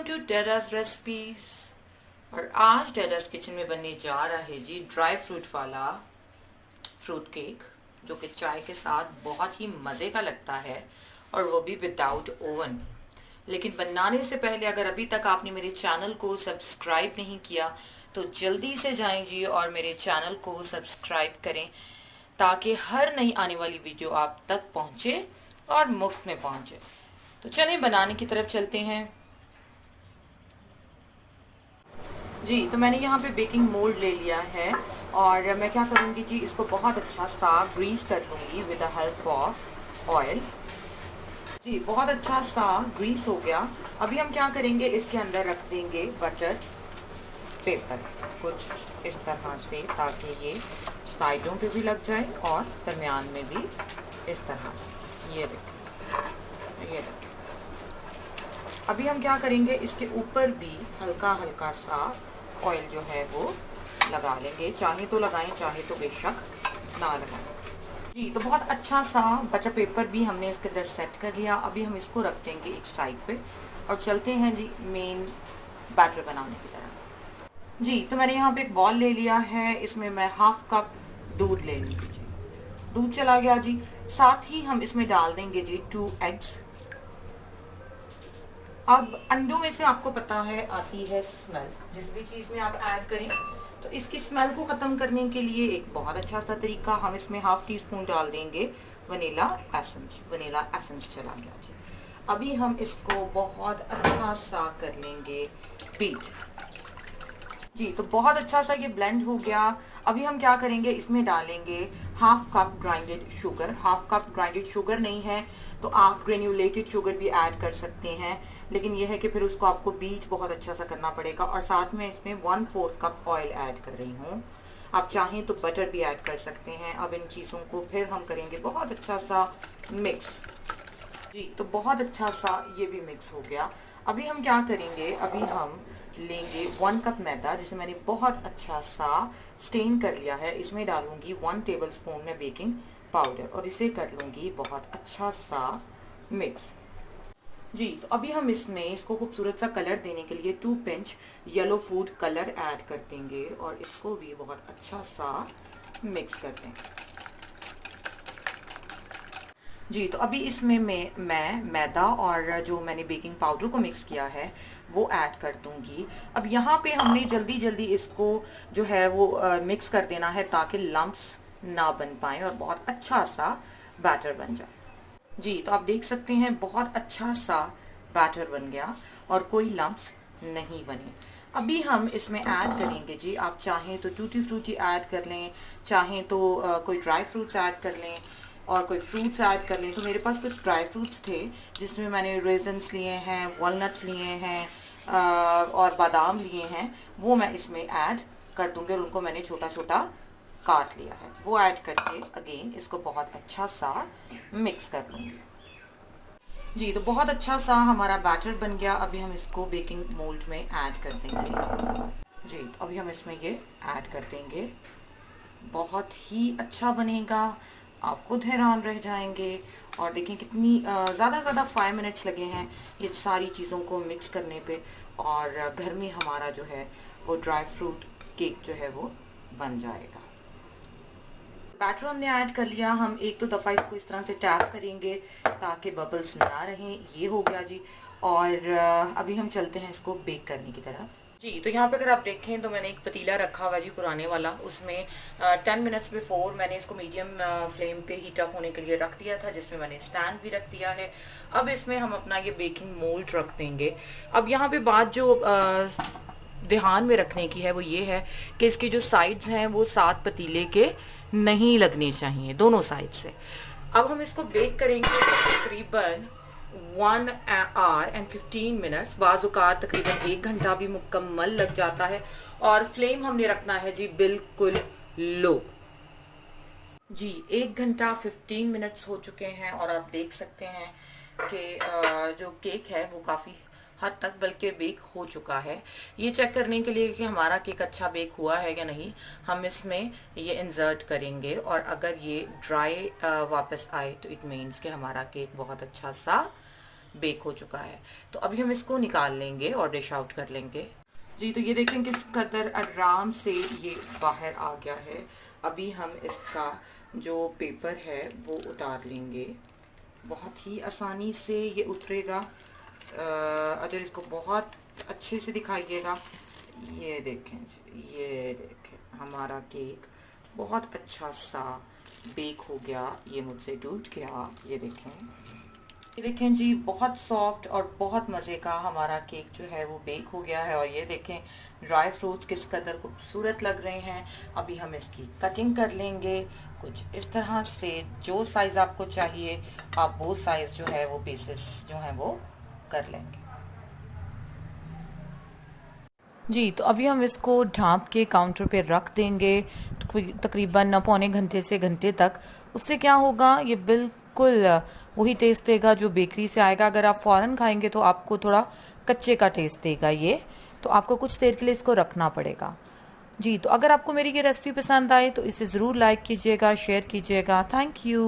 To डेडास recipes. और आज डेडास kitchen में बनने जा रहा है जी ड्राई फ्रूट वाला फ्रूट केक, जो कि चाय के साथ बहुत ही मज़े का लगता है और वो भी विदाउट ओवन। लेकिन बनाने से पहले अगर अभी तक आपने मेरे चैनल को सब्सक्राइब नहीं किया तो जल्दी से जाएं जी और मेरे चैनल को सब्सक्राइब करें, ताकि हर नई आने वाली वीडियो आप तक पहुंचे और मुफ्त में पहुंचे। तो चलें बनाने की तरफ चलते हैं जी। तो मैंने यहाँ पे बेकिंग मोल्ड ले लिया है और मैं क्या करूँगी जी, इसको बहुत अच्छा सा ग्रीस कर लूँगी with the help of oil. जी बहुत अच्छा सा ग्रीस हो गया। अभी हम क्या करेंगे, इसके अंदर रख देंगे बटर पेपर कुछ इस तरह से, ताकि ये साइडों पे भी लग जाए और दरमियान में भी इस तरह से। ये देखिए, ये देखिए। अभी हम क्या करेंगे, इसके ऊपर भी हल्का हल्का सा ऑयल जो है वो लगा लेंगे। चाहे तो लगाएं, चाहे तो बेशक ना लगाएं जी। तो बहुत अच्छा सा बटर पेपर भी हमने इसके अंदर सेट कर लिया। अभी हम इसको रख देंगे एक साइड पे और चलते हैं जी मेन बैटर बनाने की तरफ जी। तो मैंने यहाँ पे एक बॉल ले लिया है, इसमें मैं हाफ कप दूध ले लूँगी जी। दूध चला गया जी। साथ ही हम इसमें डाल देंगे जी 2 एग्स। अब अंडों में से आपको पता है आती है स्मेल, जिस भी चीज़ में आप ऐड करें, तो इसकी स्मेल को ख़त्म करने के लिए एक बहुत अच्छा सा तरीका, हम इसमें हाफ टी स्पून डाल देंगे वनीला एसेंस। वनीला एसेंस चला गया जी। अभी हम इसको बहुत अच्छा सा कर लेंगे बीट जी। तो बहुत अच्छा सा ये ब्लेंड हो गया। अभी हम क्या करेंगे, इसमें डालेंगे half cup grinded sugar. Half cup grinded sugar नहीं है तो आप ग्रेन्यूलेटेड शुगर भी ऐड कर सकते हैं, लेकिन यह है कि फिर उसको आपको बीट बहुत अच्छा सा करना पड़ेगा। और साथ में इसमें 1/4 कप ऑयल ऐड कर रही हूँ। आप चाहें तो बटर भी ऐड कर सकते हैं। अब इन चीज़ों को फिर हम करेंगे बहुत अच्छा सा मिक्स जी। तो बहुत अच्छा सा ये भी मिक्स हो गया। अभी हम क्या करेंगे, अभी हम लेंगे 1 कप मैदा, जिसे मैंने बहुत अच्छा सा स्टेन कर लिया है। इसमें डालूंगी 1 टेबलस्पून में बेकिंग पाउडर और इसे कर लूँगी बहुत अच्छा सा मिक्स जी। तो अभी हम इसमें इसको खूबसूरत सा कलर देने के लिए 2 pinch yellow food colour add कर देंगे और इसको भी बहुत अच्छा सा मिक्स कर देंगे जी। तो अभी इसमें मैं मैदा और जो मैंने बेकिंग पाउडर को मिक्स किया है वो ऐड कर दूंगी। अब यहाँ पे हमने जल्दी जल्दी इसको जो है वो मिक्स कर देना है, ताकि लम्प्स ना बन पाए और बहुत अच्छा सा बैटर बन जाए जी। तो आप देख सकते हैं बहुत अच्छा सा बैटर बन गया और कोई लम्प्स नहीं बने। अभी हम इसमें ऐड करेंगे जी, आप चाहें तो टूटी फ्रूटी ऐड कर लें, चाहें तो कोई ड्राई फ्रूट्स ऐड कर लें और कोई फ्रूट्स ऐड कर लें। तो मेरे पास कुछ ड्राई फ्रूट्स थे, जिसमें मैंने रेजन्स लिए हैं, वॉलनट्स लिए हैं और बादाम लिए हैं। वो मैं इसमें ऐड कर दूंगी और उनको मैंने छोटा छोटा काट लिया है। वो ऐड करके अगेन इसको बहुत अच्छा सा मिक्स कर लूँगी जी। तो बहुत अच्छा सा हमारा बैटर बन गया। अभी हम इसको बेकिंग मोल्ड में ऐड कर देंगे जी। तो अभी हम इसमें ये ऐड कर देंगे। बहुत ही अच्छा बनेगा, आप खुद हैरान रह जाएंगे। और देखें कितनी ज़्यादा 5 मिनट्स लगे हैं ये सारी चीज़ों को मिक्स करने पे, और घर में हमारा जो है वो ड्राई फ्रूट केक जो है वो बन जाएगा। बैटर हमने ऐड कर लिया। हम एक दो दफ़ा इसको इस तरह से टैप करेंगे ताकि बबल्स ना रहें। ये हो गया जी। और अभी हम चलते हैं इसको बेक करने की तरफ जी। तो यहाँ पे अगर आप देखें तो मैंने एक पतीला रखा हुआ जी पुराने वाला, उसमें 10 मिनट्स बिफोर मैंने इसको मीडियम फ्लेम पे हीट अप होने के लिए रख दिया था, जिसमें मैंने स्टैंड भी रख दिया है। अब इसमें हम अपना ये बेकिंग मोल्ड रख देंगे। अब यहाँ पे बात जो ध्यान में रखने की है वो ये है कि इसकी जो साइड्स हैं वो साथ पतीले के नहीं लगने चाहिए, दोनों साइड से। अब हम इसको बेक करेंगे तकरीबन 1 आवर एंड 15 मिनट्स। बाज़-औक़ात तकरीबन 1 घंटा भी मुकम्मल लग जाता है। और फ्लेम हमने रखना है जी बिल्कुल लो जी। 1 घंटा 15 मिनट्स हो चुके हैं और आप देख सकते हैं कि जो केक है वो काफ़ी हद तक बल्कि बेक हो चुका है। ये चेक करने के लिए कि हमारा केक अच्छा बेक हुआ है या नहीं, हम इसमें ये इंसर्ट करेंगे और अगर ये ड्राई वापस आए तो इट मीन्स कि हमारा केक बहुत अच्छा सा बेक हो चुका है। तो अभी हम इसको निकाल लेंगे और डिश आउट कर लेंगे। जी तो ये देखें किस कदर आराम से ये बाहर आ गया है। अभी हम इसका जो पेपर है वो उतार लेंगे। बहुत ही आसानी से ये उतरेगा अगर इसको बहुत अच्छे से दिखाइएगा। ये देखें जी, ये देखें हमारा केक बहुत अच्छा सा बेक हो गया। ये मुझसे टूट गया। ये देखें जी, बहुत सॉफ्ट और बहुत मज़े का हमारा केक जो है वो बेक हो गया है। और ये देखें ड्राई फ्रूट्स किस कदर खूबसूरत लग रहे हैं। अभी हम इसकी कटिंग कर लेंगे कुछ इस तरह से। जो साइज़ आपको चाहिए आप वो साइज़ जो है वो पीसेस जो है वो कर लेंगे। जी तो अभी हम इसको ढाँप के काउंटर पे रख देंगे तकरीबन पौने घंटे से घंटे तक। उससे क्या होगा, ये बिल्कुल वही टेस्ट देगा जो बेकरी से आएगा। अगर आप फ़ौरन खाएंगे तो आपको थोड़ा कच्चे का टेस्ट देगा ये, तो आपको कुछ देर के लिए इसको रखना पड़ेगा। जी तो अगर आपको मेरी ये रेसिपी पसंद आए तो इसे ज़रूर लाइक कीजिएगा, शेयर कीजिएगा। Thank you.